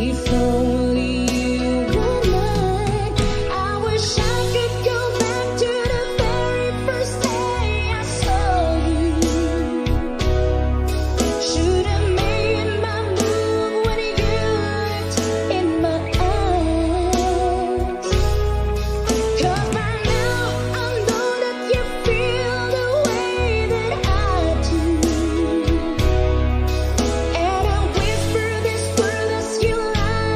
If only you were mine, I wish I could go back to the very first day I saw you. Should have made my move when you looked in my eyes. 'Cause by now I know that you feel the way that I do. And I whisper this word as you lie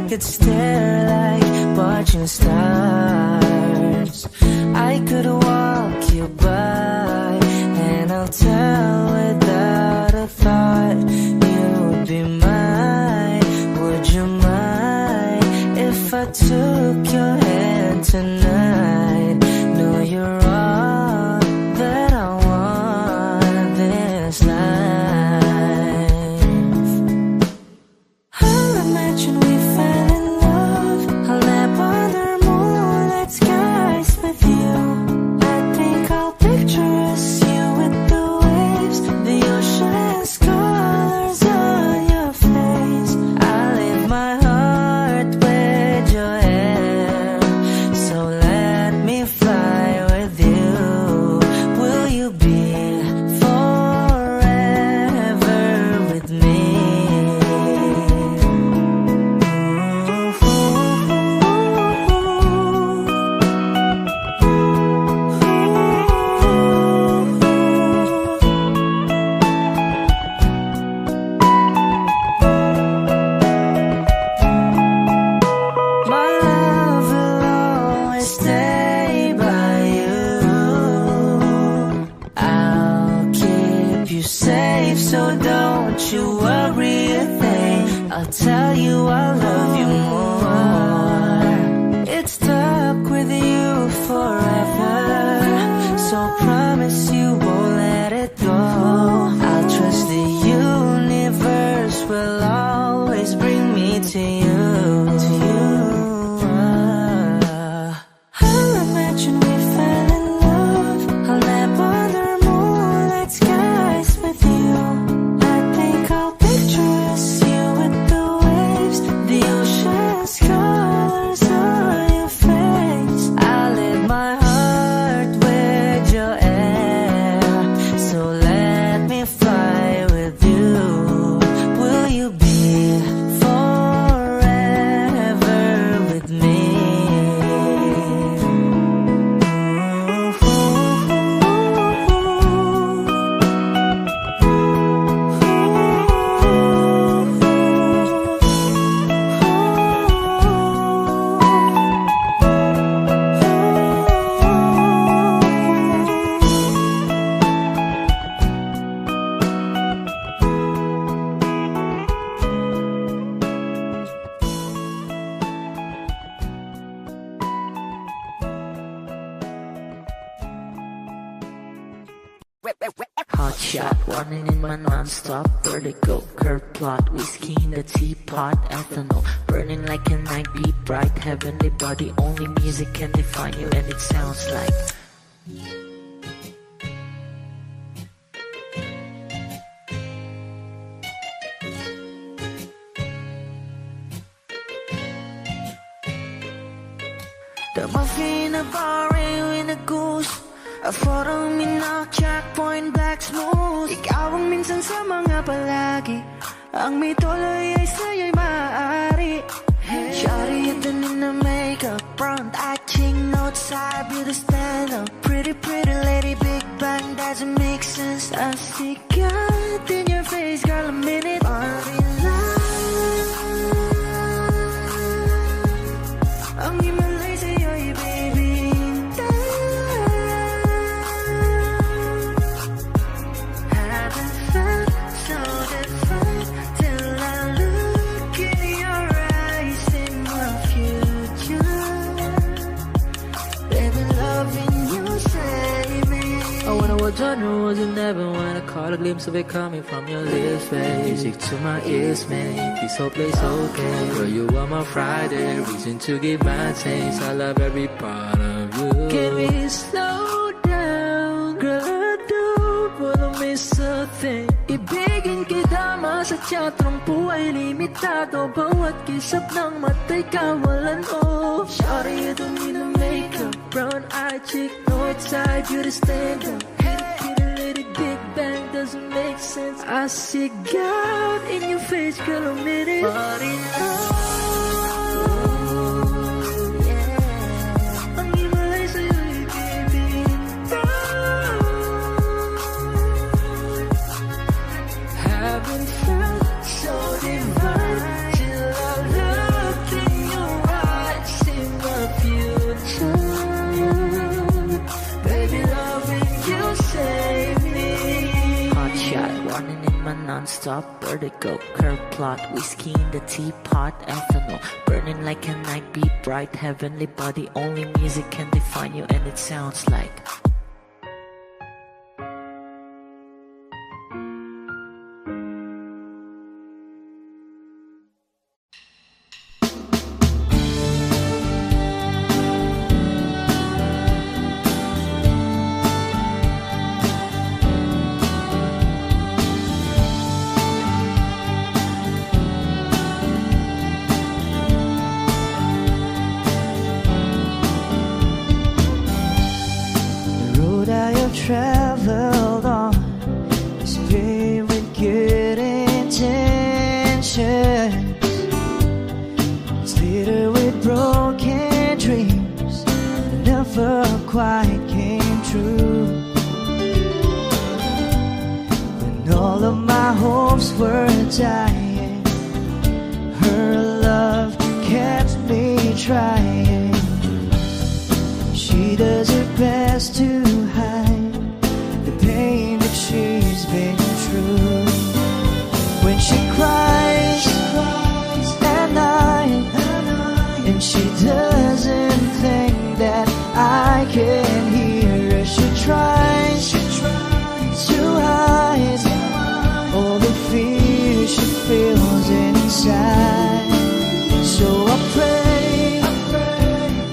could stare like watching stars. I could walk you by, and I'll tell without a thought you'd be mine. Would you mind if I took your hand tonight? No, you're all that I want this life. I'll imagine we fell in love. I'll nap under moonlit skies with you. I think I'll picture us, you with the waves, the ocean's colors on your face. I leave my heart with your hair, so let me fly with you. Will you be forever with me? My love will always stay by you. I'll keep you safe, so don't you worry a thing. I'll tell you I love you more. It's stuck with you forever, so promise you won't let it go. I'll trust the universe will always bring me to you. I'll imagine we fell in love. I'll nap under moonlit skies with you. I think I'll picture us, you with the waves, the ocean's colors on your face. I leave my heart with your air, so let me fly with you. Will you be forever with me? Hot shot, running in my non-stop vertigo. Curve plot, whiskey in the teapot, ethanol burning like a night beat, bright heavenly body. Only music can define you, and it sounds like the muffin in a bar in a goose. A photo me knock, checkpoint, black smooth. Ikaw ang minsan sa mga palagi, ang may tuloy ay sa'yo'y maaari. Shawty, ito na makeup, front eye, ching, note side, beauty stand up. Pretty, pretty lady, big bang, doesn't make sense. I see God in your face, girl, a minute. Party life, ang himalay sa'yo'y baby. Haven't felt so different till I look in your eyes in my future. Baby, loving you save me. Oh, when I was on the road, you never wanna caught a glimpse of it coming from your lips, babe. Music to my ears, man. This whole place okay. Girl, you are my Friday, reason to give my taste. I love every part of you. Can we slow down, girl? I don't wanna miss a thing. Ibigin kita, masadya trangpo ay limitado. Bawat kisap ng mata'y kawalan, oh. Shawty, you don't need no makeup, brown eye chick, north side, beauty stand up. Pretty lady, big bang, doesn't make sense. I see God in your face, girl, a minute. Body love. Ang himalay sa'yo'y bibigyan. Haven't felt so divine till I look in a non-stop vertigo. Curve plot, whiskey in the teapot, ethanol burning like a night beat, bright heavenly body. Only music can define you, and it sounds like traveled on is paved with good intentions. It's littered with broken dreams that never quite came true. When all of my hopes were dying, her love kept me trying. She does her best to hide the pain that she's been through. When she cries at night, and she doesn't think that I can hear her. She tries to hide all the fear she feels inside. So I pray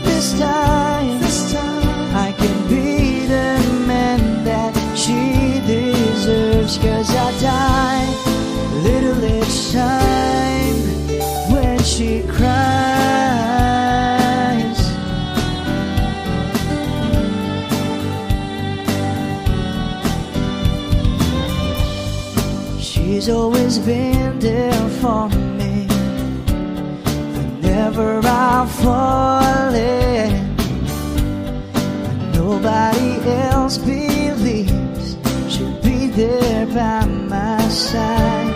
this time I can be the man that she deserves. 'Cause I die a little each time when she cries. She's always been there for me whenever I'm falling. Nobody else believes she'll be there by my side.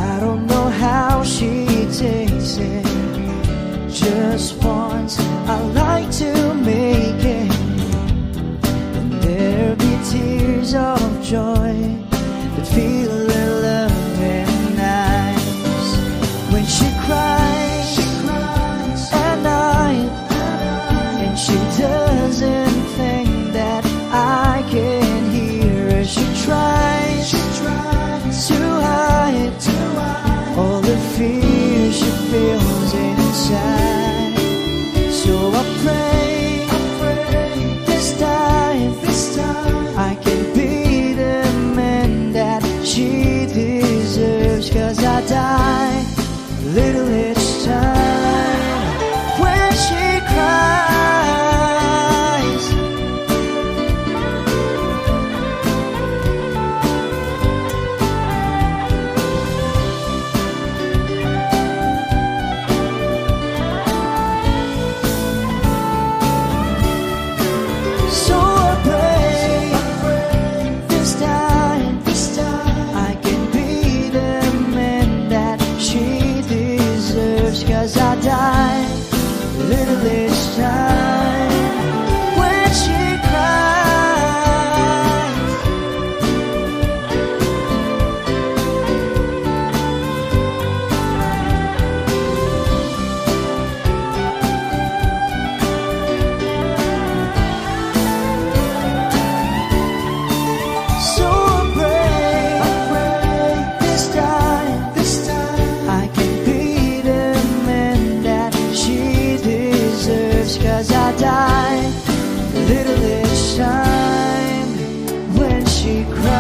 I don't know how she takes it. Just once I like to make it, and there'll be tears of joy that feel her loving eyes. When she cries at night, and she doesn't think that I can hear her. She tries to hide all the fear she feels inside. So I pray this time I can be the man that she deserves. 'Cause I die a little each time when she cries. So I pray this time I can be the man that she deserves. 'Cause I die a little each time when she cries. So I pray this time I can be the man that she deserves. 'Cause I die a little each time when she cries.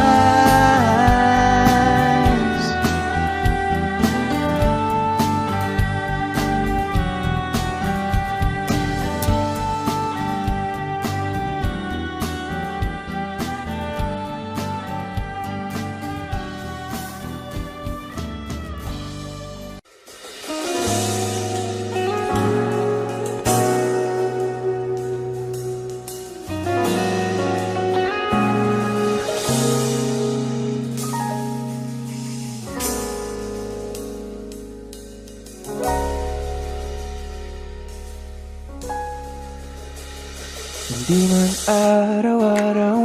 Hindi man araw-araw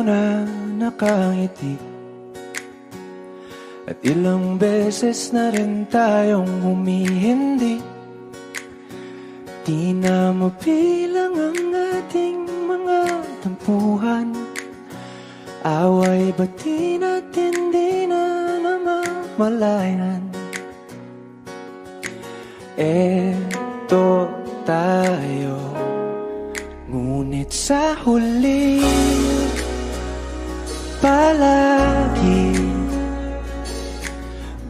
na nakangiti. At ilang beses na rin tayong humihindi. Di na mabilang ang ating mga tampuhan. Away bati natin di na namamalayan. Eto tayo, ngunit sa huli palagi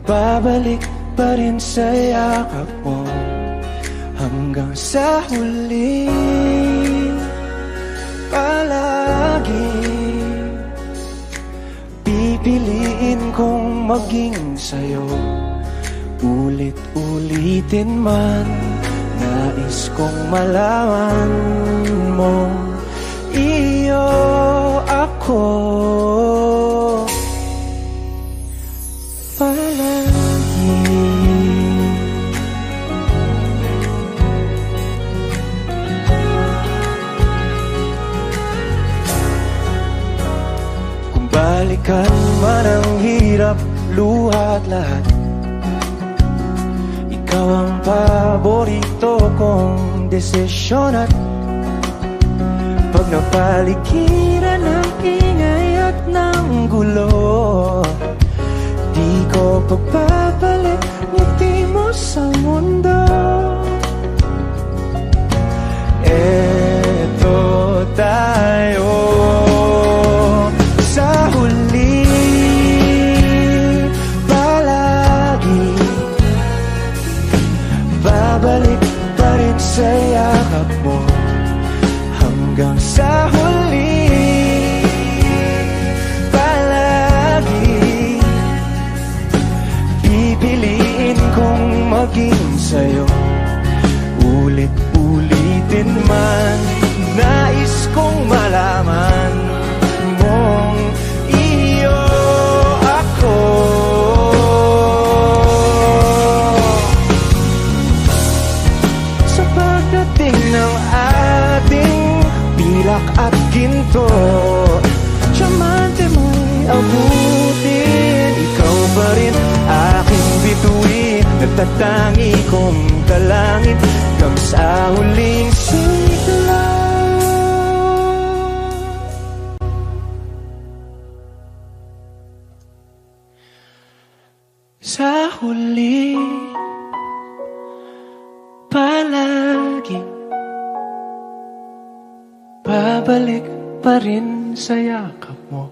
babalik pa rin sa yakap mo. Hanggang sa huli palagi pipiliin kong maging sa'yo. Ulit-ulitin man, nais kong malaman mo, iyo ako palagi. Kung balikan man ang hirap, luha at lahat, ikaw ang paborito kong desisyon. At pag napaligiran ng ingay at ng gulo, di ko pagpapalit ngiti mo sa mundo. Eto tayo sa huli palagi, babalik pa rin sa yakap mo. Hanggang sa huli palagi pipiliin kong maging sa'yo. Ulit-ulitin man, nais kong malaman mong iyo ako. Sa pagdating ng ating pilak at ginto, tiyamante mo'y abutin. Ikaw pa rin aking bituin, nagtatangi kong dalangin hanggang sa huling sigla. Sa huli palagi babalik pa rin sa yakap mo,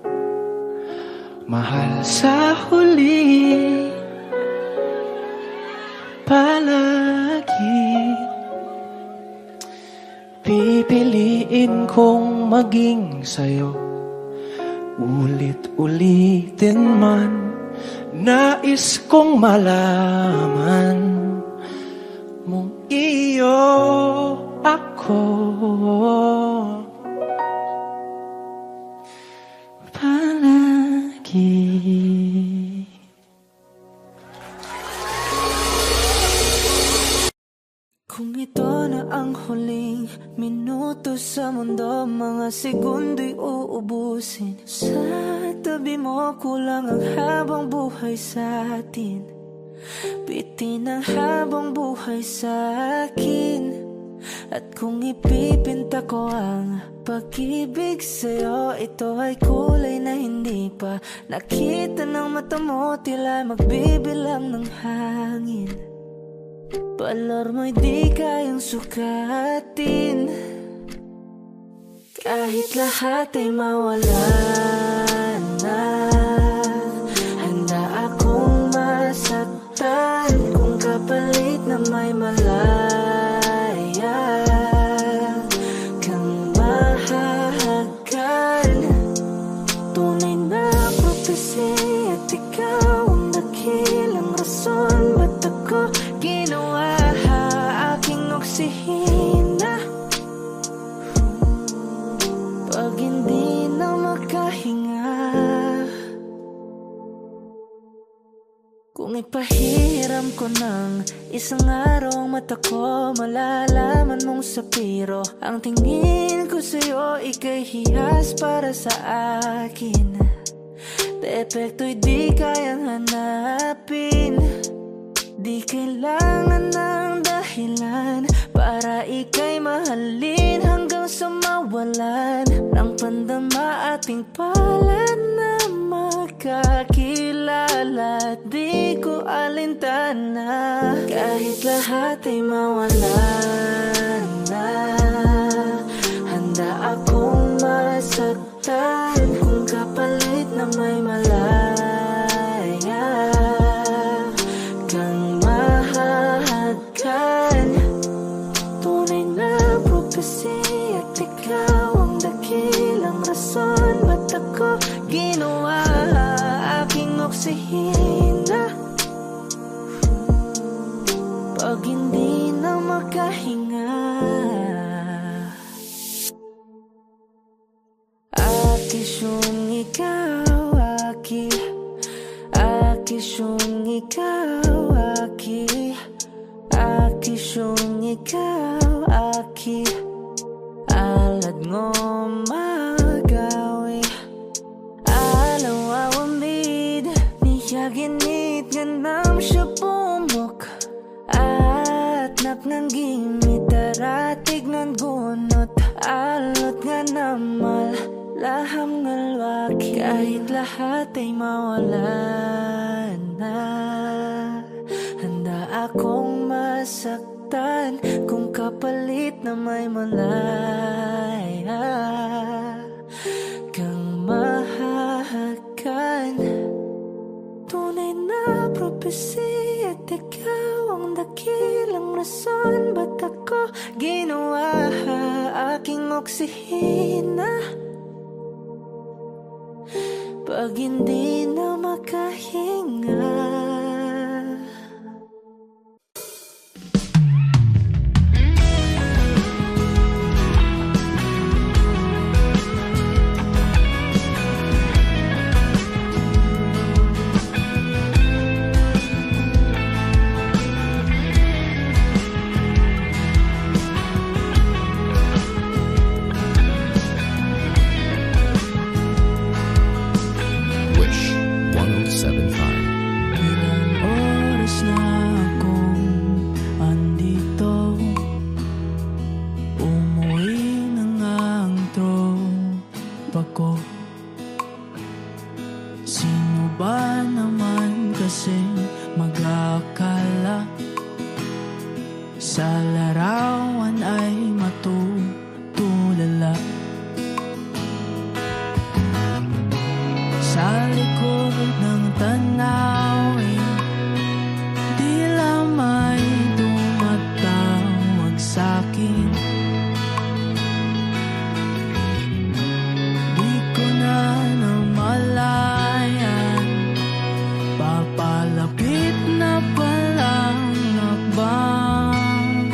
mahal. Sa huli palagi pipiliin kong maging sa'yo. Ulit-ulitin man, nais kong malaman mong iyo ako palagi. Kung ito na ang huling minuto sa mundo, mga segundo'y uubusin. Sa tabi mo kulang ang habang buhay sa atin, bitin ang habang buhay sa akin. At kung ipipinta ko ang pag-ibig sa'yo, ito ay kulay na hindi pa nakita ng mata mo, tila magbibilang ng hangin. Palor mo'y di kayang sukatin, kahit lahat ay mawala na. Handa akong masaktan kung kapalit na may malaya kang mahahagan. Tunay na propesya at ikaw ang dakilang rason ba't ako ginawa aking oksihina. Pag hindi na makahinga, kung ipahiram ko ng isang araw ang mata ko, malalaman mong sapiro ang tingin ko sa'yo, ika'y hiyas para sa akin. Depekto'y di kayang hanapin. Di kailangan ng dahilan para ika'y mahalin hanggang sa mawalan ng pandama ating palad na magkakilala. Di ko alintana kahit lahat ay mawalan na. Handa akong masaktan kung kapalit na may malaya kang mahahagkan. Tunay na prophecy at ikaw ang dakilang rason ba't ako ginawa aking oksihina pag hindi na makahinga. Akisyong ikaw, aki. Akisyong ikaw, aki. Akisyong ikaw, aki. Alad ngo magawi alaw awamid niya ginit nga nam siya pumok at napnang gimit aratig ng gunot alot nga namal laham ngalwaki kahit lahat ay mawalan na. Handa akong masaktan kung kapalit na may malaya kang mahahagkan. Tunay na prophecy at ikaw ang dakilang rason ba't ako ginawa aking oksihina pag hindi na makahinga. Wish 107.5. Ilang oras na akong andito, umuwi na nga ang tropa ko. Sino ba naman kasi mag-akala sa larawan ay matutulala? Sa likod ng tanawin, tila may tumatawag sa'kin. Di ko na namalayan, papalapit na palang nakbang.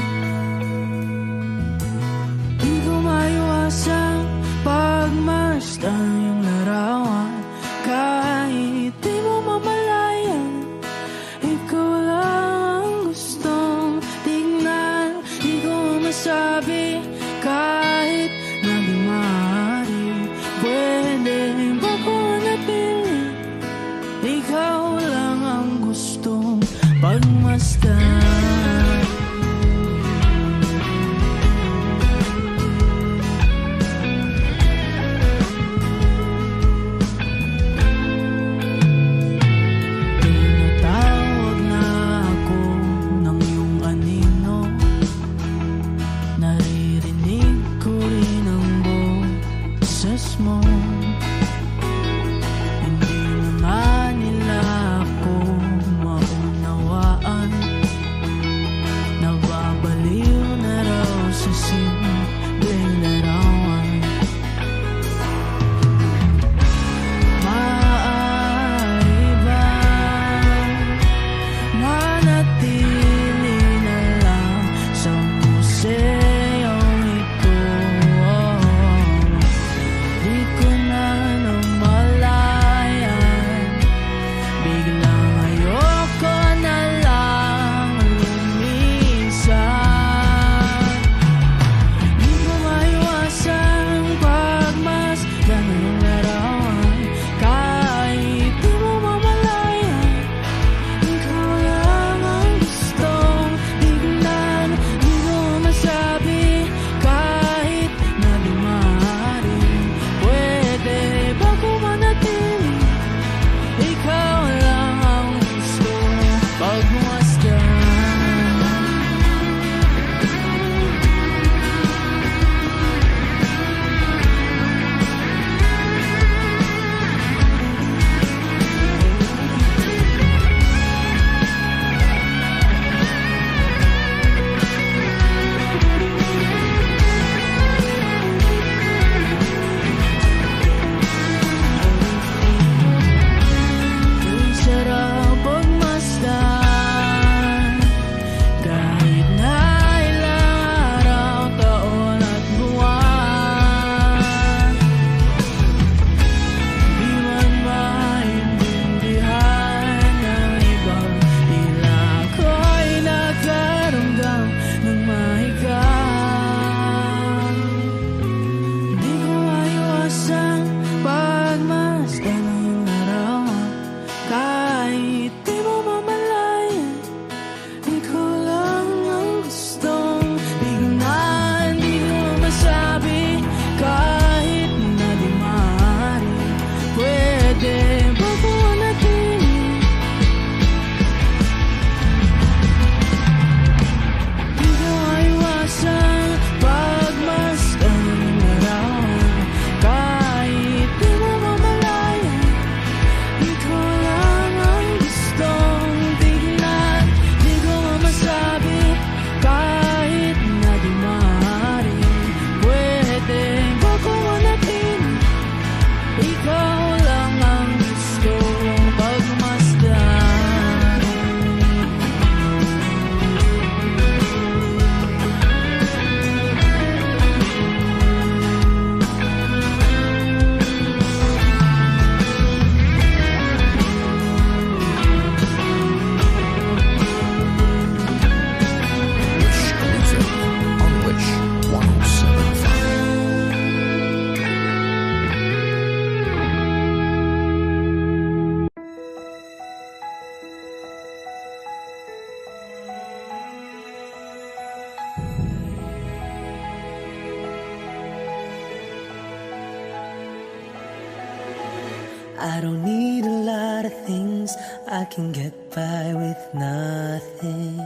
I don't need a lot of things, I can get by with nothing.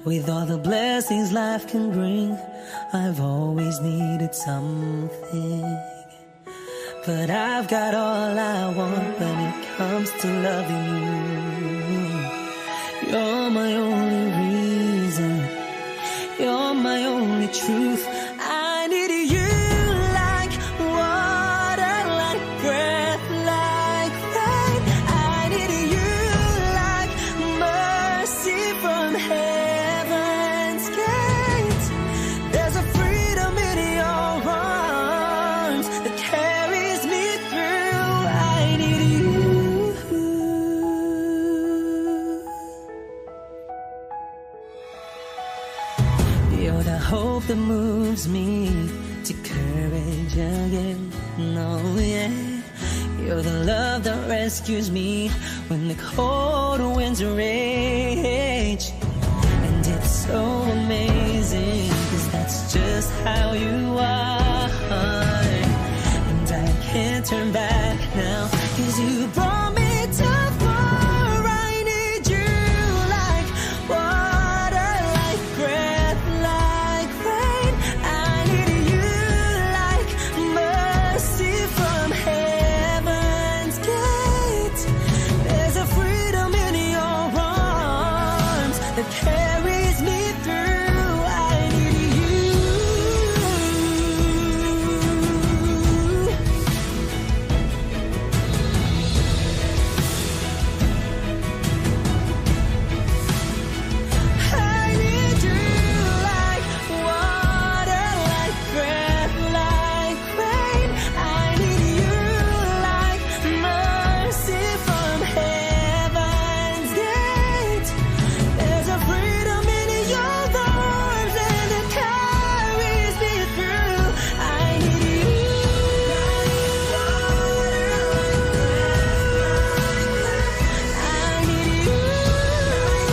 With all the blessings life can bring, I've always needed something. But I've got all I want when it comes to loving you. You're my only reason, you're my only truth. I need you like water, like breath, like rain. I need you like mercy from heaven's gate. There's a freedom in your arms that carries me through. I need you. You're the hope that moves me to courage again. No, yeah. You're the love that rescues me when the cold winds rage. And it's so amazing, 'cause that's just how you are. And I can't turn back now, 'cause you brought me too far. I need you like water, like breath, like rain. I need you like mercy from heaven's gate. There's a freedom in your arms that carries me through. I need you. I need you like water, like breath, like rain. I need you like mercy from heaven's gate. There's a freedom in your arms and it carries me through. I need you like water, like breath, like rain. I need you like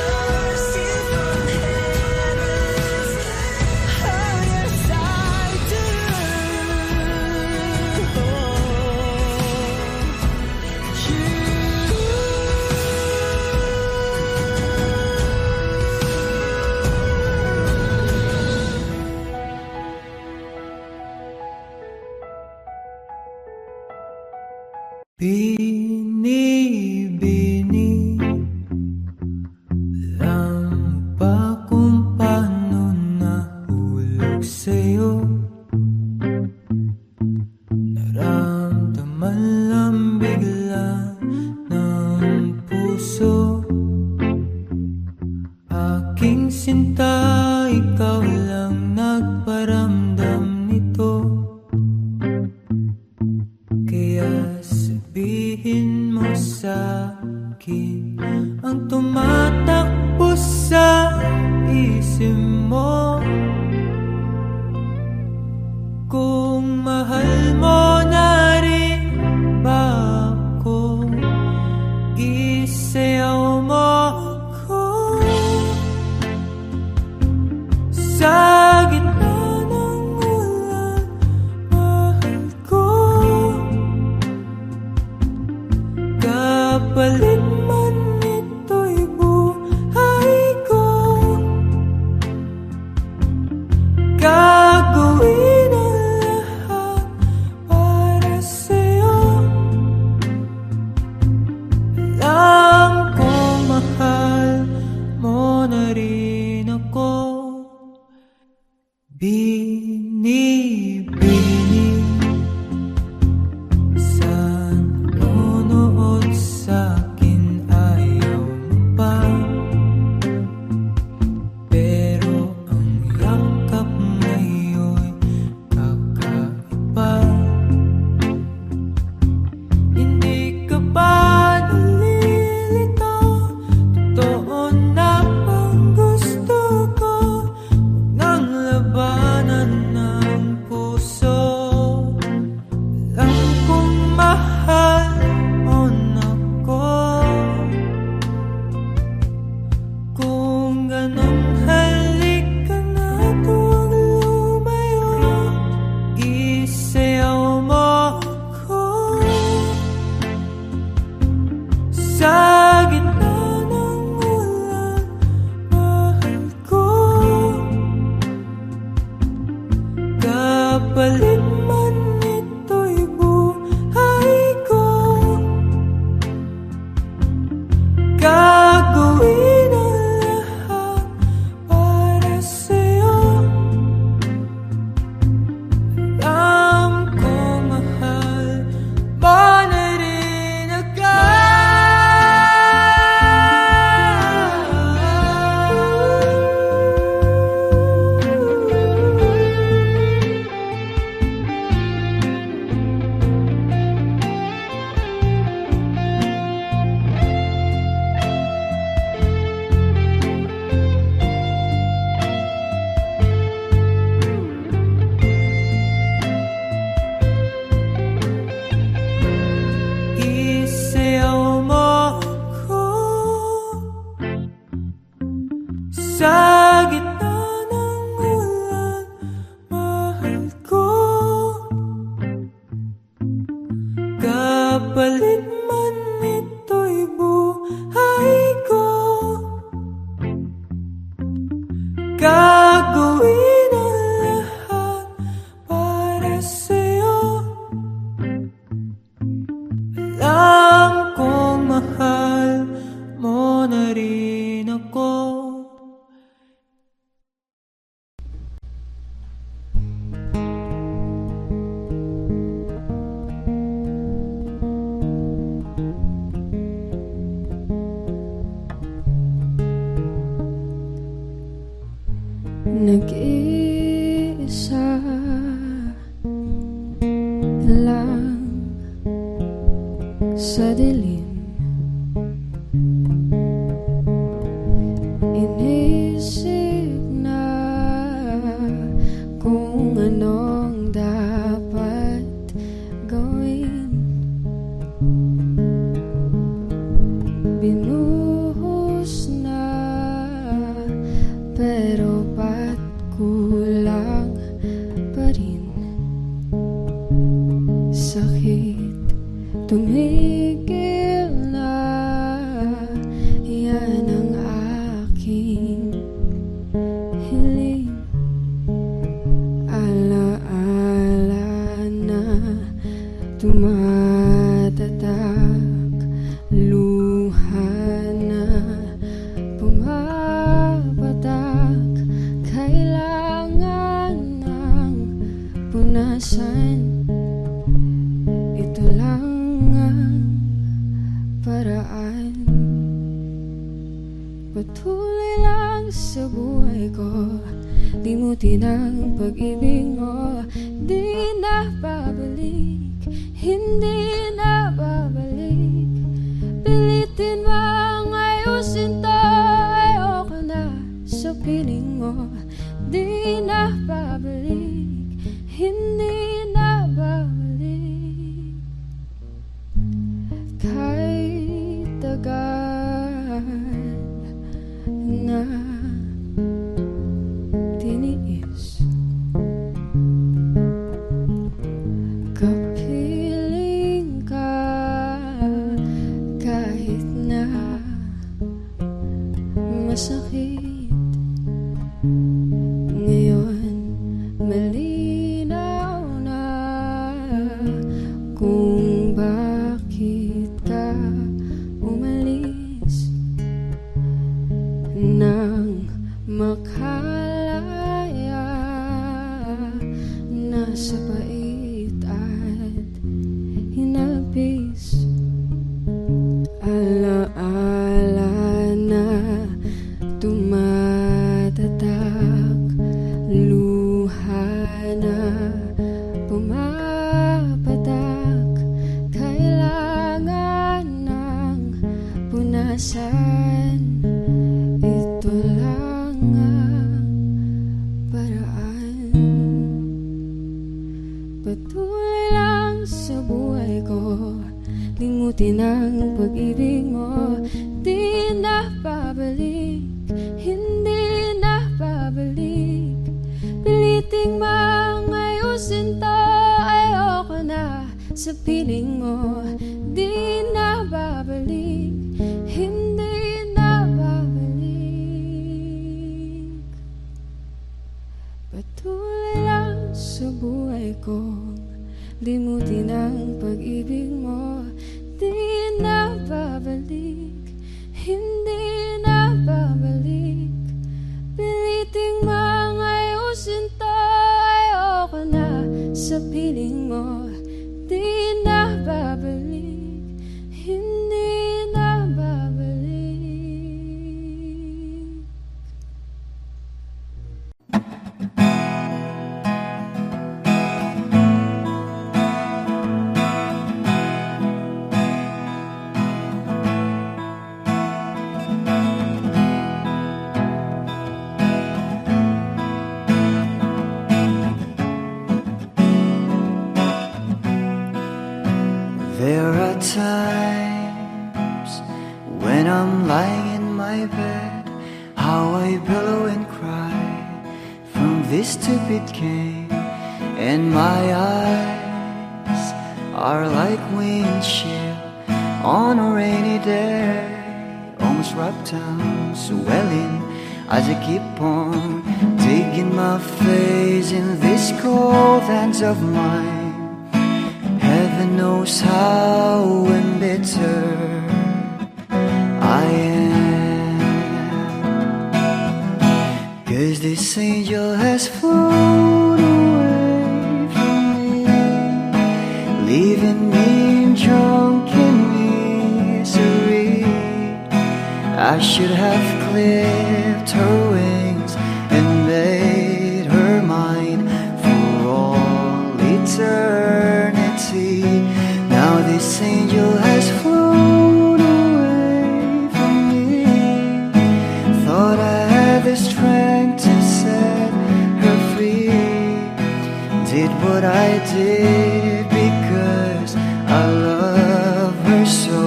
mercy from heaven's gate. Oh yes, I do. Binibini lang ba kung paano nahulog sa'yo? Naramdaman lang bigla ng puso. Aking sinta, ikaw lang nagparamdam nito. Kaya sabihin mo sa'kin ang tumatakbo sa isip mo. Kung mahal mo na rin ba ako, gisayaw mo ako. Sa gitna ng ulan, mahal ko. Kapalit man ito'y buhay ko, gagawin ang lahat para sa'yo. Alam kong mahal mo na rin ako. Binibini sa nunood sa'kin, ayaw mo pa. Pero ang yakap ngayon kakaiba. Hindi ka ba nalilito? Totoo na bang gusto ko? Huwag nang labanan ng puso. Alam kong mahal mo na ko. Kung ganun, halika na, huwag lumayo. Gisayaw mo ako. Kapalit man ito'y buhay ko, gagawin ang lahat para sa'yo. Alam ko mahal mo na rin isayaw mo ako sa gitna ng ulan, mahal ko. Kapalit man ito'y buhay ko, gagawin ang lahat para sa'yo. Alam kong mahal mo na rin ako. Nag-iisa lang sa dilim, inisip na kung anong dapat gawin. Binuhos na, pero ba't kulang pa rin? Sakit tumigil na, yan ang aking hiling. Alaala na tumatatak, luha na pumapatak, kailangan ng punasan. Ito lang ang paraan. Patuloy lang sa buhay ko, limutin ang pag-ibig mo. Di na babalik, hindi na babalik. Pilitin mang ayusin to, ayoko na sa piling mo. Di na babalik, hindi na babalik. Kahit tagal na tiniis, kapiling ka kahit na masakit. Ngayon malinaw na kung bakit ka umalis, nang makalaya na sa pait at hinapis. Alaala na tumatatak, luha na pumapatak, kailangan ng punasan. Ito lang ang paraan. Patuloy lang sa buhay ko, limutin ang pag-ibig mo. Di na babalik, hindi na babalik. Piliting mang ayusin to, ayoko na sa piling mo. Di na babalik, hindi na babalik. Patuloy lang sa buhay buhay kong limutin ang pag-ibig mo. Di na babalik, hindi na babalik. Piliting mang ayusin to, ayoko na sa piling mo. Di na babalik, hindi na babalik. There are times when I'm lying in my bed, how I billow and cry from this stupid game, and my eyes are like windshield on a rainy day, almost wrapped down, swelling as I keep on digging my face in these cold hands of mine. Heaven knows how embittered I am, 'cause this angel has flown away from me, leaving me drunken misery. I should have clipped her wings and made her mine for all eternity. Now this angel has flown away from me. Thought I had the strength to set her free. Did what I did because I love her so.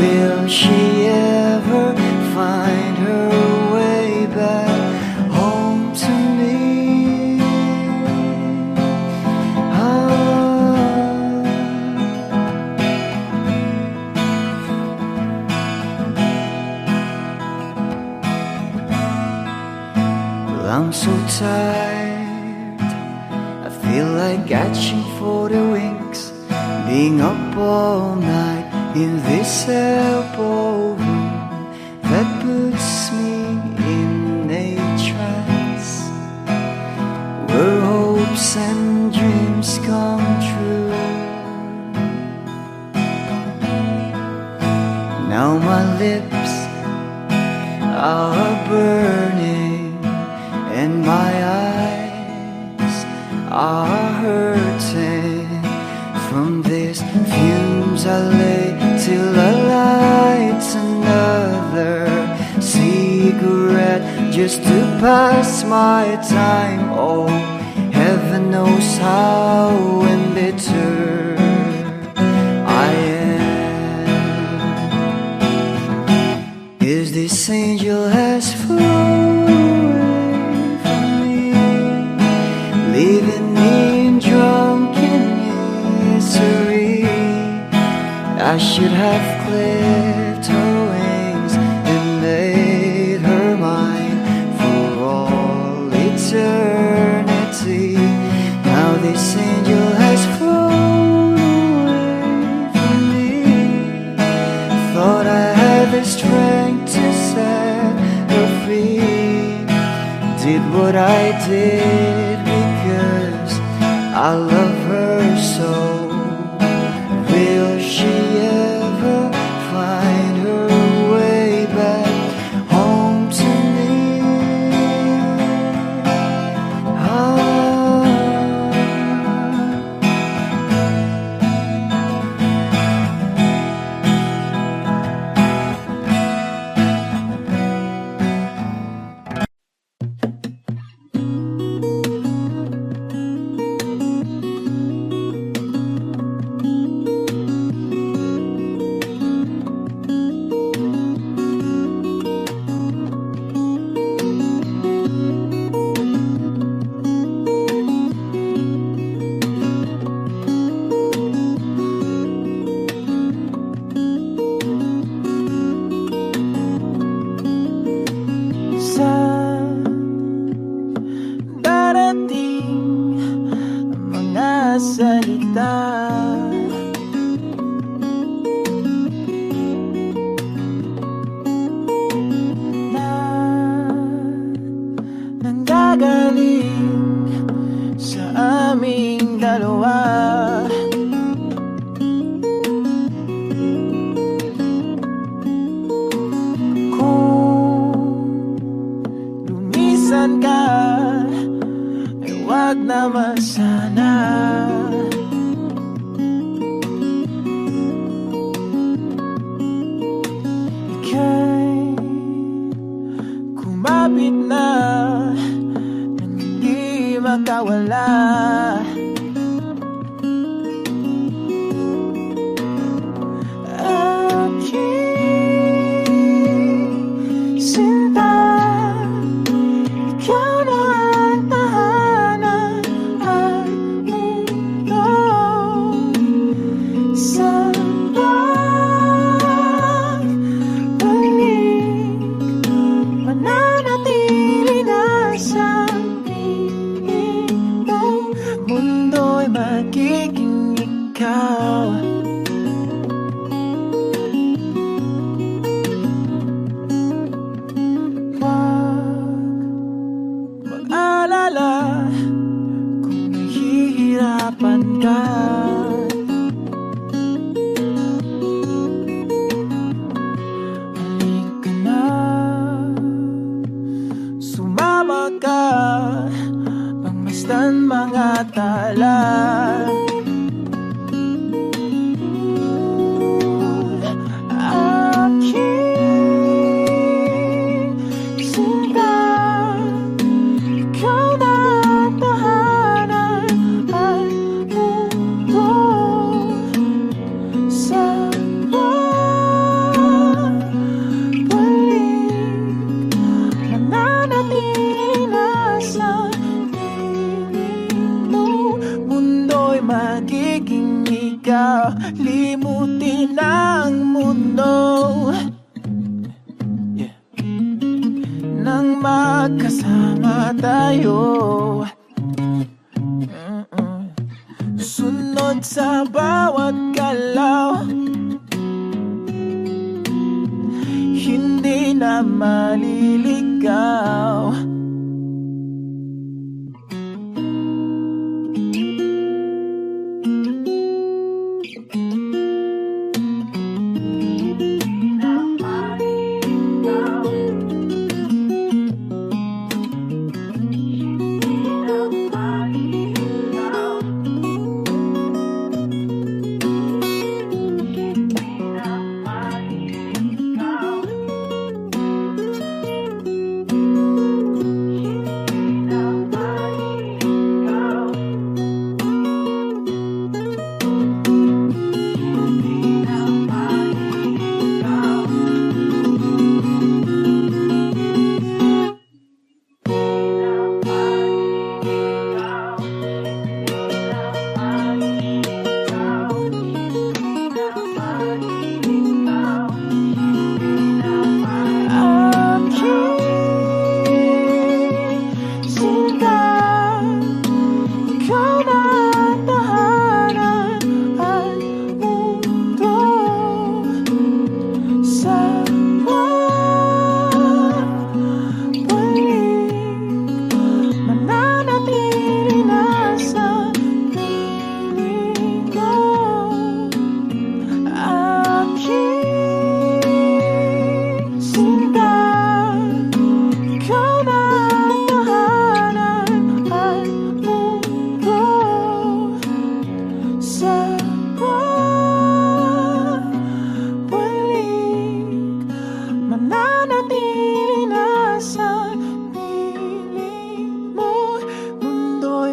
Will she ever find her way back home to me? I'm so tired, I feel like catching for the wings, being up all night in this elbow room that puts me in a trance, where hopes and dreams come true. Now my lips are burning and my eyes are hurting from these fumes. I lay till I light another cigarette just to pass my time. Oh, heaven knows how embittered I am, 'cause this angel has flown leaving me drunken misery. I should have clipped her wings and made her mine for all eternity. Now this angel has flown away from me. Thought I had the strength to set her free. Did what I did because I love her so. Will she ever find her way back home to me? naman sana. Ika'y kumapit na nang hindi makawala. Aking sinta, ikaw na ang tahanan at mundo. Sa pagbalik, mananatili na sa piling mo. Mundo'y magiging ikaw. Mag-alala kung nahihirapan ka. Halika na, sumama ka, pangmasdan mga tala. Aking sinta, ikaw na ang tahanan at mundo. Sa pagbalik, mananatili na sa piling mo. Mundo'y magiging ikaw, limutin ang mundo. Nang magkasama tayo, sunod sa bawat galaw, hindi na maliligaw.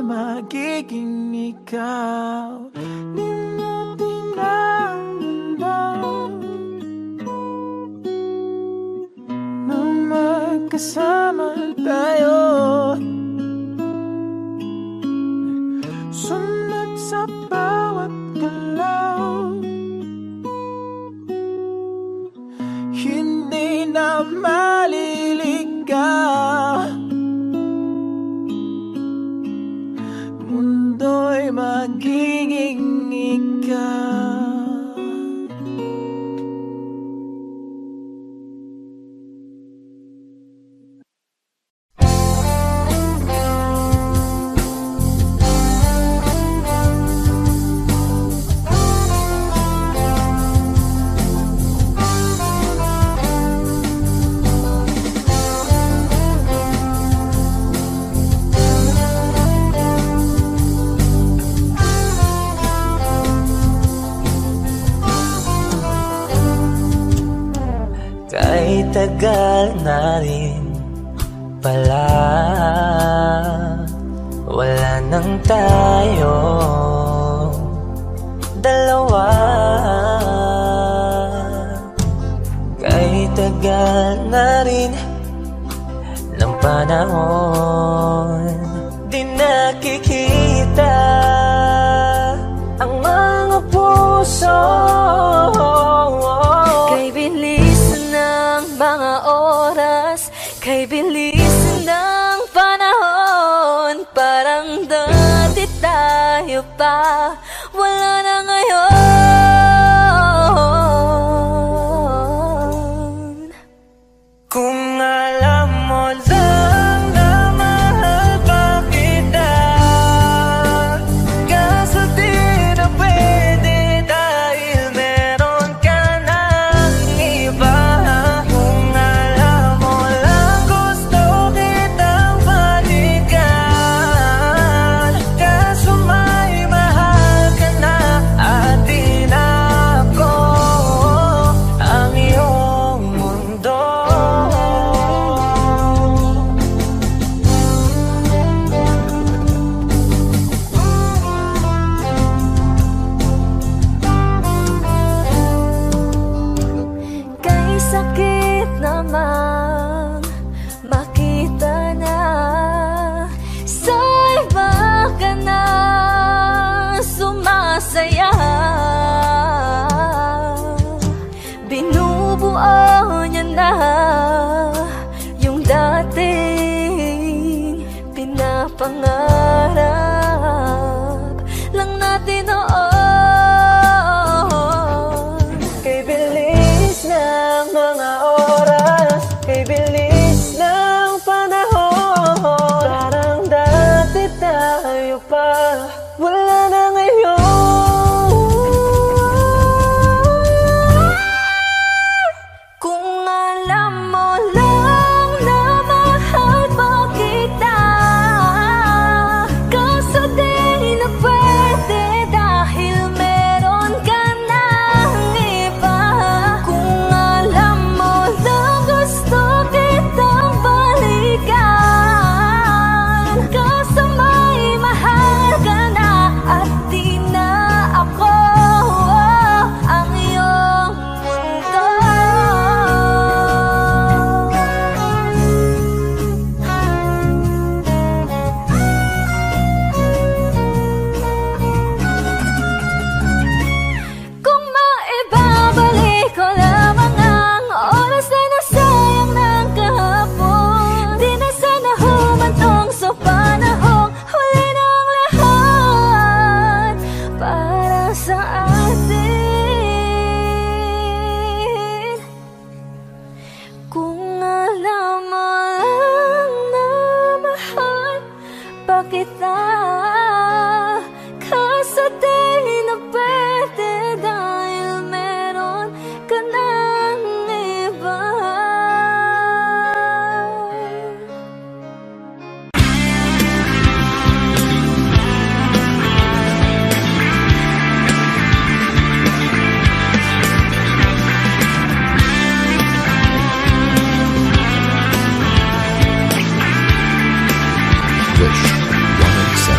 magiging ikaw. Limutin ang mundo nang magkasama tayo. Sunod sa bawat galaw, hindi na maliligaw. Mundo'y magiging ikaw. tagal na rin pala, wala nang tayo dalawa. Kay tagal na rin ng panahon, di nakikita ang mga puso. Kay bilis ng mga oras, kay bilis ng panahon, parang dati tayo pa, wala na ngayon. Kung alam mo lang na mahal pa kita, kaso di na pwede dahil meron ka ng iba. Kung alam mo lang gusto kitang balikan, kaso may mahal ka na at di na ako ang iyong mundo. Kay sakit naman makita na sa iba ka na sumasaya. Binubuo niya na yung dating pinapangarap lang natin noon. Kay bilis ng mga oras, kay bilis ng panahon, parang dati tayo pa, wala na ngayon. Kung alam mo lang na mahal pa kita, kaso di na pwede dahil meron ka ng iba. Kung alam mo lang gusto kitang balikan, kaso may mahal ka na at di na ako ang iyong mundo. Kung maibabalik ko lamang ang oras na nasayang ng kahapon, di na sana humantong sa panahong huli ng lahat para sa atin. Kung alam mo lang na mahal pa kita, kaso di na pwede dahil meron ka ng iba. Wish 107.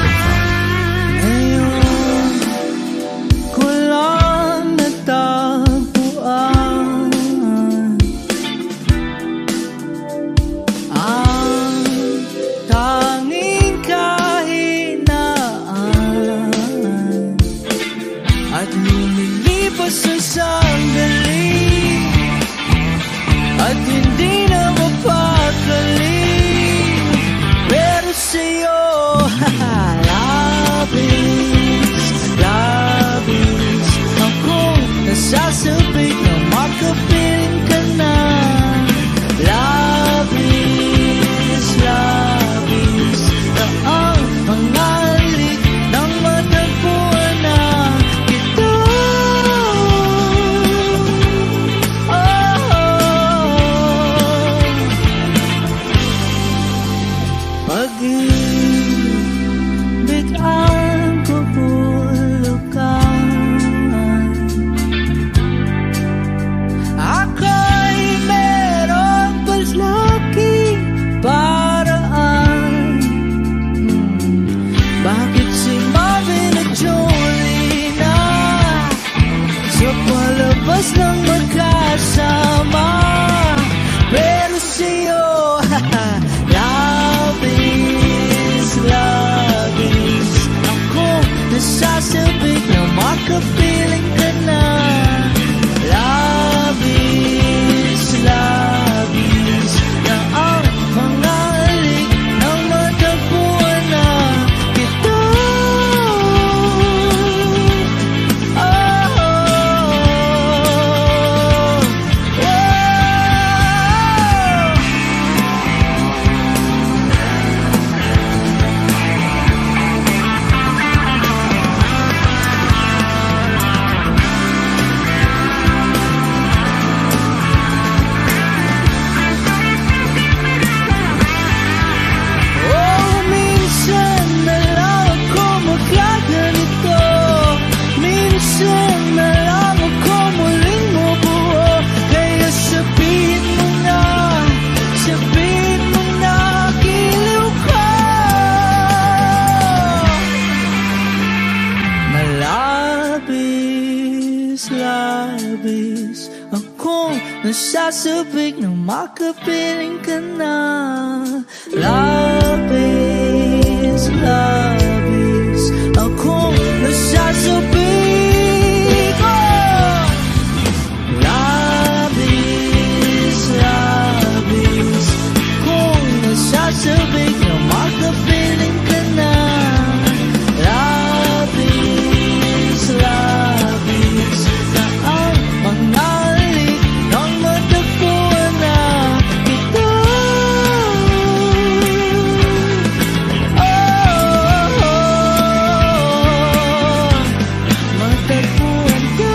Nasasabik na makapiling ka na. Labis, labis na ang mga halik nang matagpuan na kita. Labis akong nasasabik na makapiling ka na. Labis, labis akong nasasabik. Labis, labis akong nasasabik na makapiling ka na. Labis, labis na ang mga halik nang matagpuan na kita. Matagpuan ka.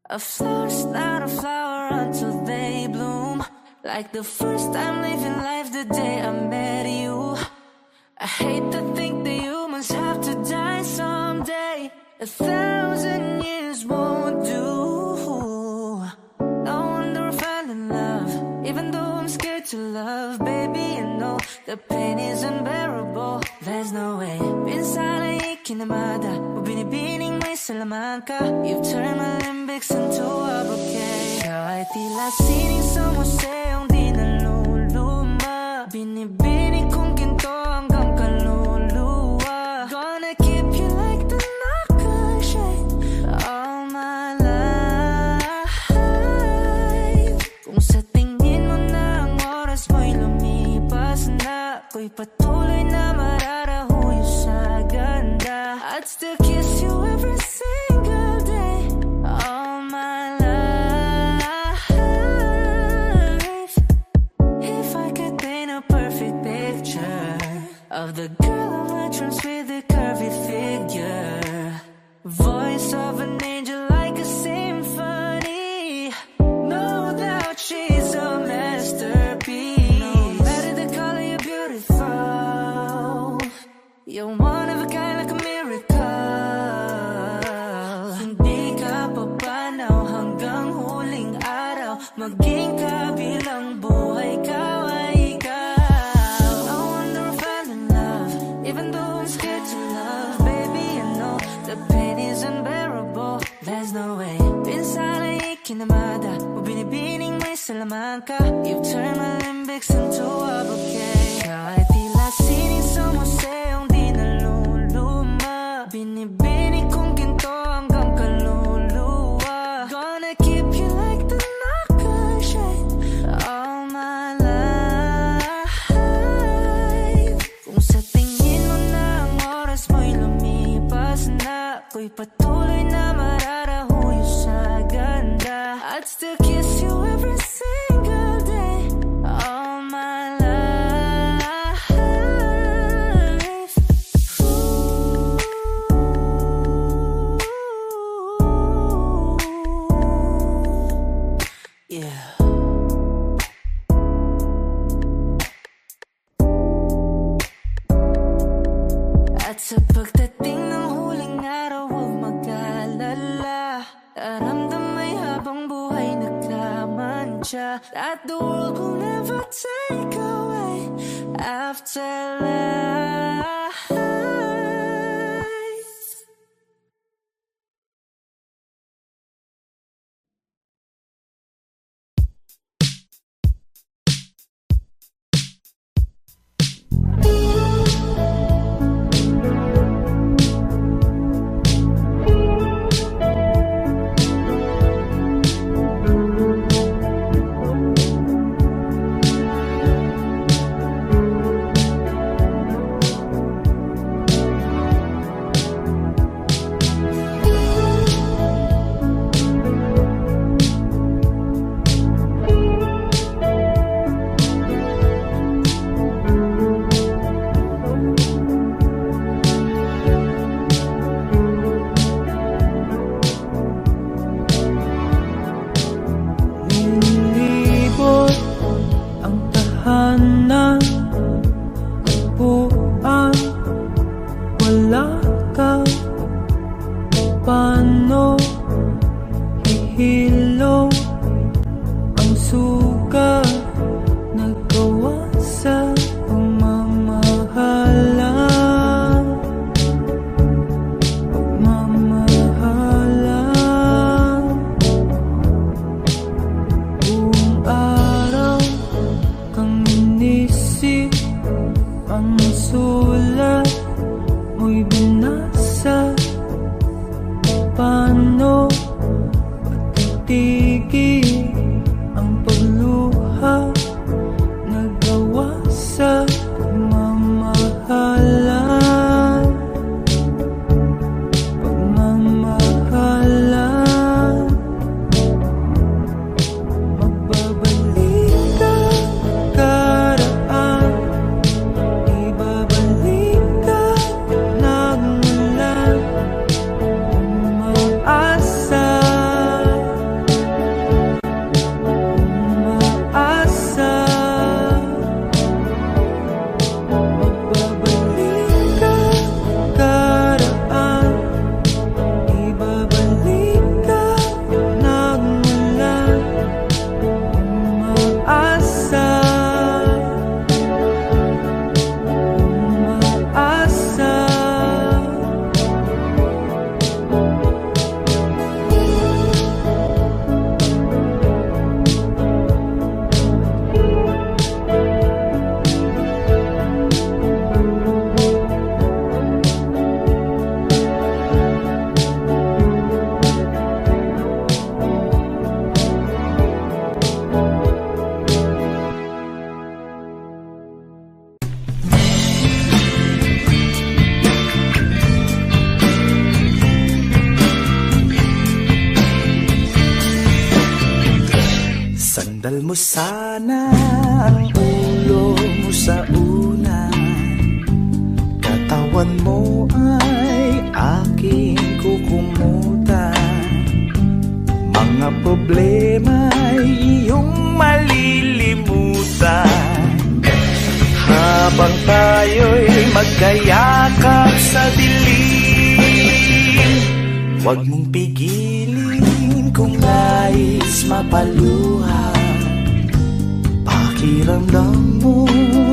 A flower's not a flower until they bloom. Like the first time living life the day I met you. I hate to think that humans have to die someday. 1,000 years won't do. No wonder I fell in love, even though I'm scared to love. Baby, I know the pain is unbearable. There's no way. Pinsala ikinamada, binibining may salaman ka. You've turned my limbics into a bouquet. Ikaw ay tila sining sa museong di naluluma. Binibining kong ginto hanggang kaluluwa. Gonna keep you like the nakashade all my life. Kung sa tingin mo na ang oras mo'y lumipas na, ako'y patuloy na mararahuyo sa ganda. I'd still kiss you every single day all my life. If I could paint a perfect picture of the girl of my dreams with a curvy figure, voice of an angel like a symphony. No doubt she's a masterpiece. No matter the color, you're beautiful. You're one of a kind, like a miracle. Hindi ka papanaw hanggang huling araw. Maging kabilang buhay ka ay ikaw. No wonder I fell in love, even though I'm scared to love. Baby, I know the pain is unbearable. There's no way. Pinsala ikinamada, binibining may salaman ka. You've turned my limbics into a bouquet. Ikaw ay tila sining sa museong di naluluma. Binibining kong ginto hanggang kaluluwa. Gonna keep you like the nakashade all my life. Kung sa tingin mo na ang oras mo'y lumipas na, ako'y patuloy na mararahuyo sa ganda. I'd still kiss you every single day all my life. Ooh. Yeah. At sa pagdating ng huling araw, huwag mag-alala. Aramdaman that the world will never take away afterlife. Sandal mo sana ang ulo mo sa unan, katawan mo ay aking kukumutan. Mga problema ay iyong malilimutan, habang tayo'y magkayakap sa dilim. Huwag mong pigilin kung nais mapaluha, pakiramdam mo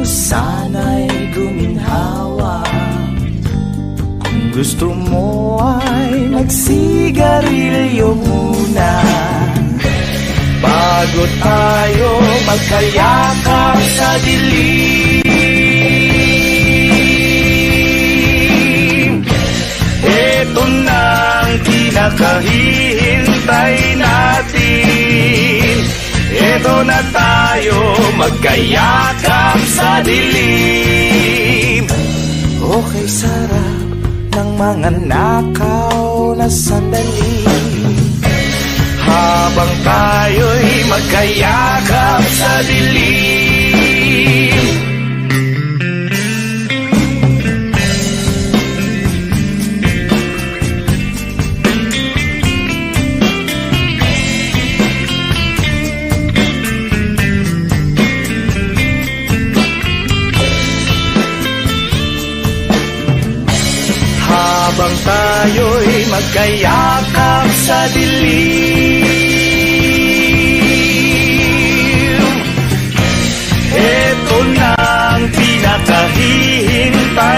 sana'y guminhawa. Kung gusto mo ay magsigarilyo muna, bago tayo magkayakap sa dilim. Ito na ang kinakahihintay natin, ito na tayo magkayakap sa dilim. Okay, sarap ng mga nakaw na sandali, habang tayo'y magkayakap sa dilim. Habang tayo'y magkayakap sa dilim.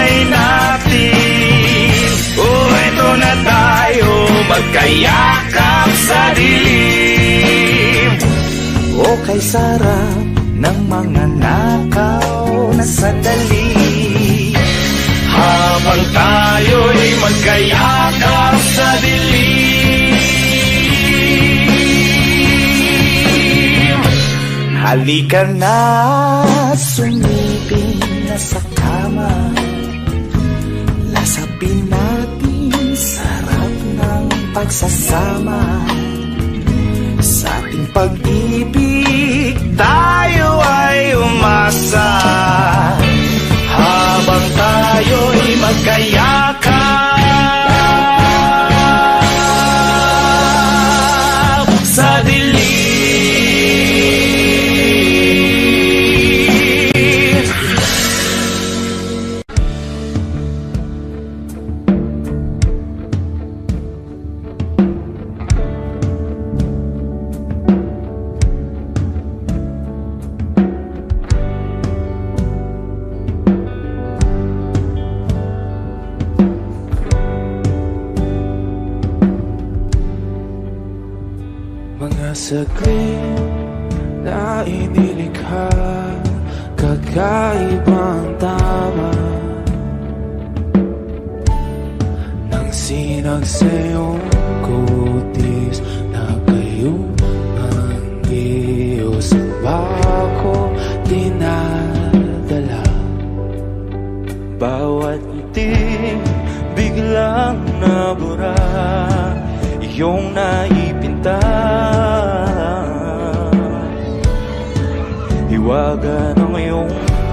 buhay natin. Oh, eto na tayo, magkayakap sa dilim. O kay sarap ng mga nakaw na sandali, habang tayo'y magkayakap sa dilim. Halika na, sumipin na sa kama, lasapin natin sarap ng pagsasama. Sa ating pag-ibig tayo ay umasa, habang tayo'y magkayakap sa dilim. Mga saglit na inilikha, kakaibang tama nang sinagsayong kutis na kayong ang Diyos ang bako dinadala. Bawat itim biglang nabura, iyong naipinta. Hiwaga ng iyong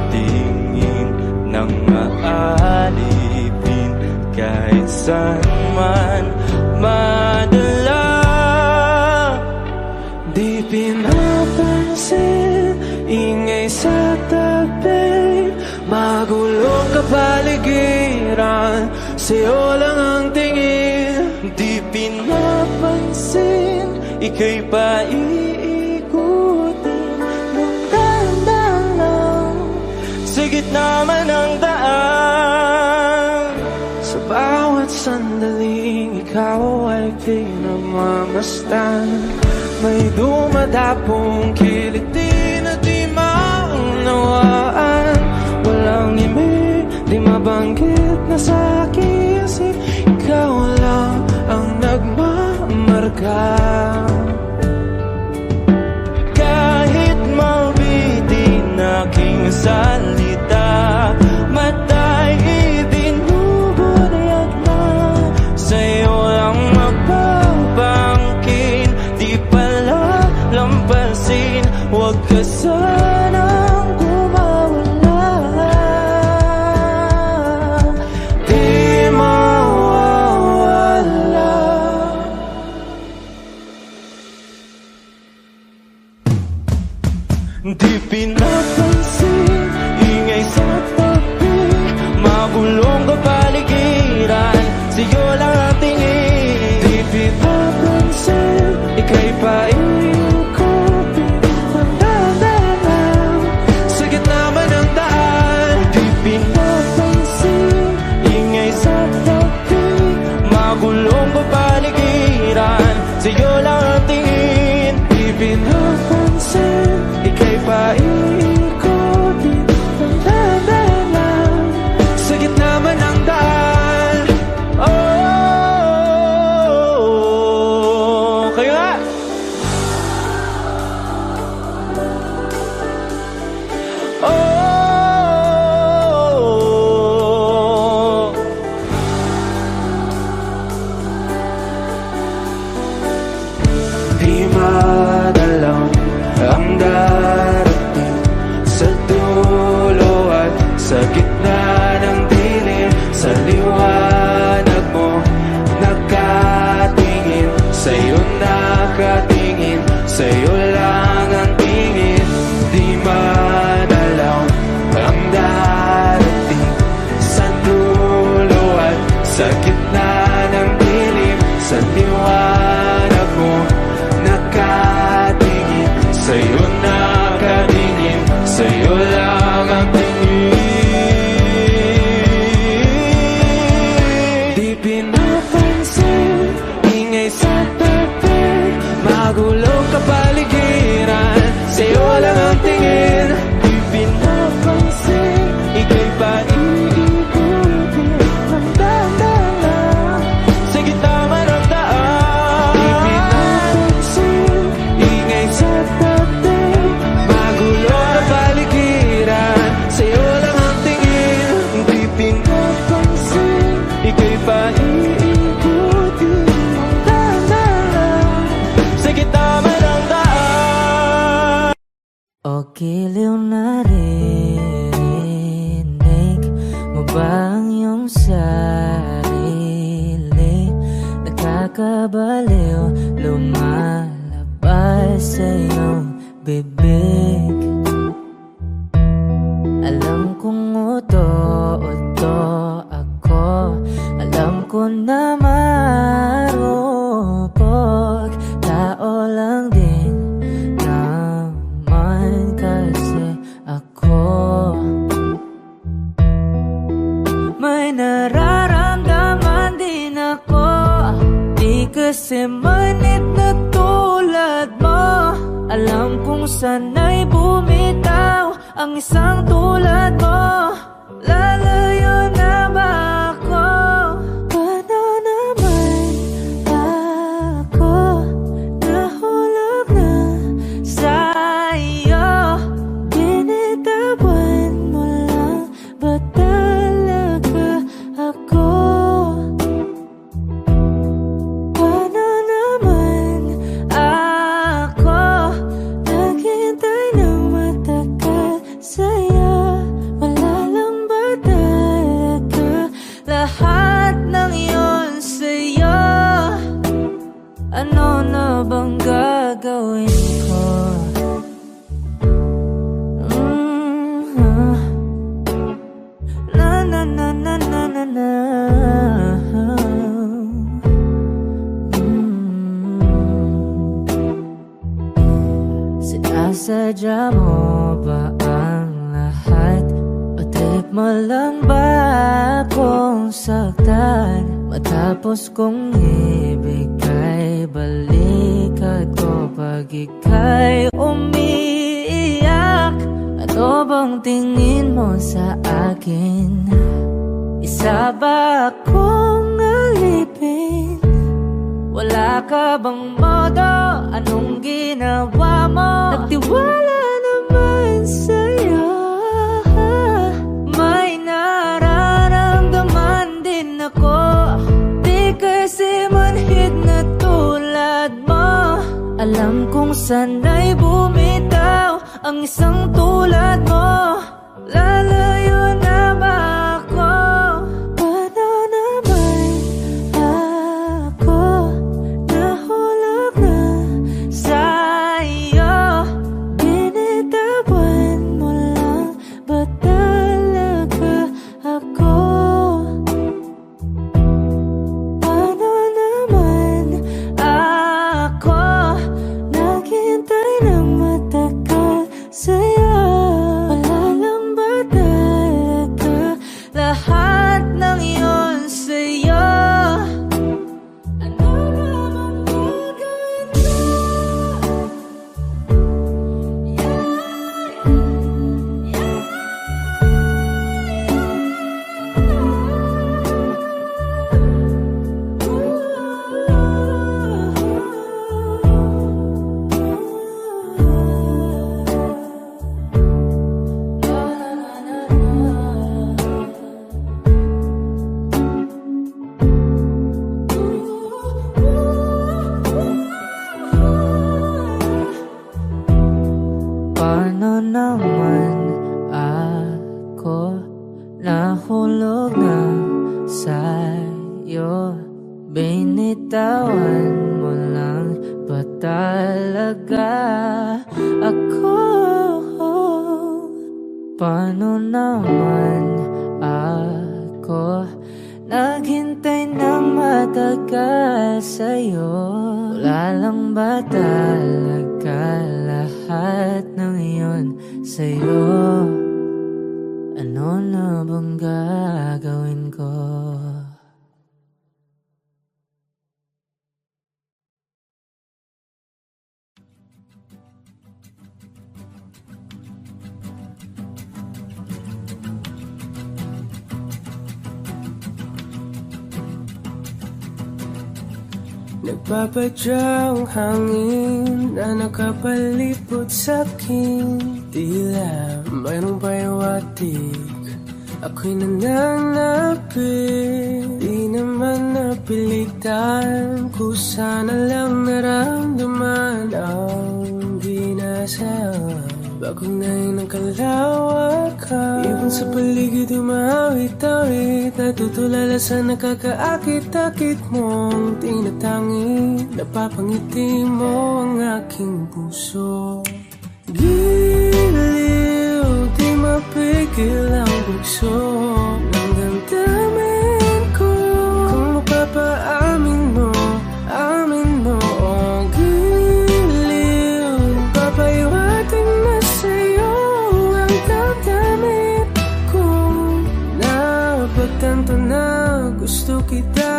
tingin nang maalipin, kahit saan man madala. Di pinapansin, ingay sa tabi, magulong kapaligiran, sa'yo lang ang tingin. Di pinapansin, ika'y paiikutin ng dahan-dahan lang, sa gitna man ng daan. Sa bawat sandaling ikaw ay pinagmamasdan, may dumadapong kiliti na di maunawaan. Walang imig, di mabanggit na sa aking isip, ikaw lang ang nagmamarka. Kahit mabitin aking salita, matay ibinubunayag na, sa'yo lang magbabangkin, di pala lampasin. Huwag ka sanang kumawala, di mawawala. Di pinapansin, ingay sa tabi, magulong kapaligiran, sa'yo lang ang tingin. Di pinapansin, ika'y paiikutin ng dahan-dahan, sa gitna man ng daan. Di pinapansin, ingay sa tabi, magulong kapaligiran, sa'yo lang ang tingin. Di pinapansin, ika'y paiikutin ng dahan-dahan, sa gitna man ng daan. Oh, kayo nga! Oh, di madalang ang darating sa dulo at sa gitna ng dilim. Sa liwanag mo nakatingin, sa'yo nakatingin, sa'yo lang ang tingin. Di madalang ang darating sa dulo at sa gitna ng dilim. Sa liwanag mo nakatingin, sa'yo nakatingin, sa'yo lang ang tingin. pinapansin. Ingay sa tabi, magulo ka paligiran. Sa'yo lang ang tingin, di pinapansin. Ika'y paiikutin ng dahan-dahan sa gitna man ng daan. Di pinapansin, ingay sa tabi, magulo ka paligiran. Sa'yo lang ang tingin, di pinapansin. Ika'y paiikutin ng dahan-dahan sa gitna man ng daan. O giliw na rinig mo ba ang iyong sarili? Nakakabaliw, lumalabas sa iyong bibig. Alam kong uto-uto ako, alam ko na marupok. Tao lang din naman kasi ako. May nararamdaman din ako, di kasi manit na tulad mo. Alam kong sana'y bumitaw ang isang tulad mo. Lalayo na ba ako? Paano naman ako nahulog na sa'yo? Binitawan mo lang ba talaga ako? Paano naman ako naghintay ng matagal sa'yo? Wala lang ba talaga lahat ng iyon sa'yo? Ano na bang gagawin ko? Na na na na na na na. Sinasadya mo ba ang lahat? O trip mo lang ba akong saktan? Matapos kong ibigay balikat ko pag ika'y umiiyak. Ano bang tingin mo sa akin? Isa ba akong alipin? Wala ka bang modo? Anong ginawa mo? Nagtiwala naman sa'yo. May nararamdaman din ako, di kasi manhid na tulad mo. Alam kong sana'y bumitaw ang isang tulad mo. Lalayo na ba ako? Paano naman ako nahulog na sa'yo? Binitawan mo lang ba talaga ako? Paano naman ako naghintay ng matagal sa'yo? Wala lang ba talaga lahat ng iyon sa'yo? Ano naman gagawin ko? Paano naman ako nahulog na sa'yo? Binitawan mo lang ba talaga ako? Paano naman ako naghintay ng matagal sa'yo? Wala lang ba talaga lahat ng iyon sa'yo? Ano na bang gagawin ko? Nagpapadyang hangin na nakapalipot sa'kin. Tila mayroong payawatig, ako'y nananapit. Di naman napilitan, kusana lang naramdaman ang ginasaan. Bagong nahin ng kalawakan, ibon sa paligid umawit-awit, natutulala sa nakakaakit-akit mong tinatangi. Napapangiti mo ang aking puso. Giliw, di mapigil ang bugso ng damdamin ko. Kung mapapaamin mo, amin mo. Oh, giliw, papaiwating na sa'yo ang damdamin ko. Napagtanto na gusto kita.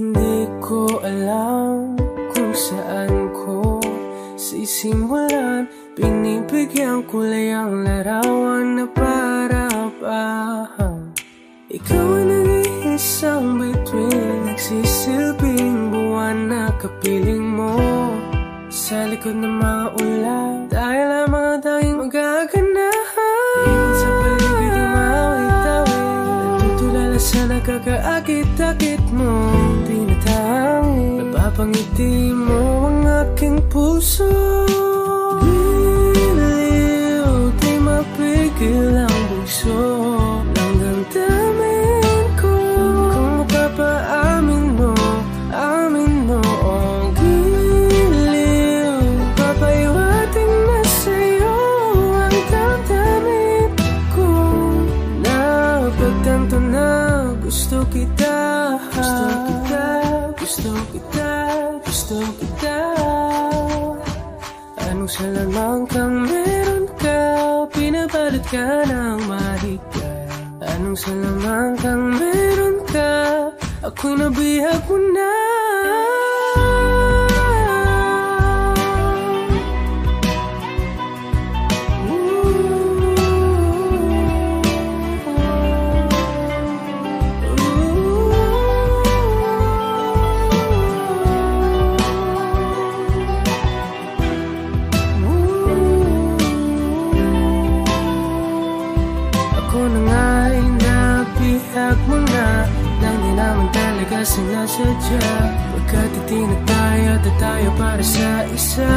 Hindi ko alam kung saan ko sisimulan. Binibigyan kulay ang larawan na para-parahan. Ikaw ang nag-iisang bituin, nagsisilbing buwan na kapiling mo. Sa likod ng mga ulan, dahil ang mga tanging magaganahan. Ibon sa paligid umawit-awit, natutulala sa nakakaakit-akit mo. Napapangiti mo ang aking puso. Giliw, di mapigil ang bugso ng damdamin ko. Kung mapapaamin mo, amin mo. Oh, giliw, papaiwating na sa'yo ang damdamin ko. Napagtanto na gusto kita. Gusto kita, gusto kita, gusto kita. Anong salamang kang meron ka, pinabalot ka ng mahigpit. Anong salamang kang meron ka, ako'y nabihag mo na. Ako na nga'y nabihag mo na, nang di naman talaga sinasadya. Magkatitinag tayo at tayo para sa isa.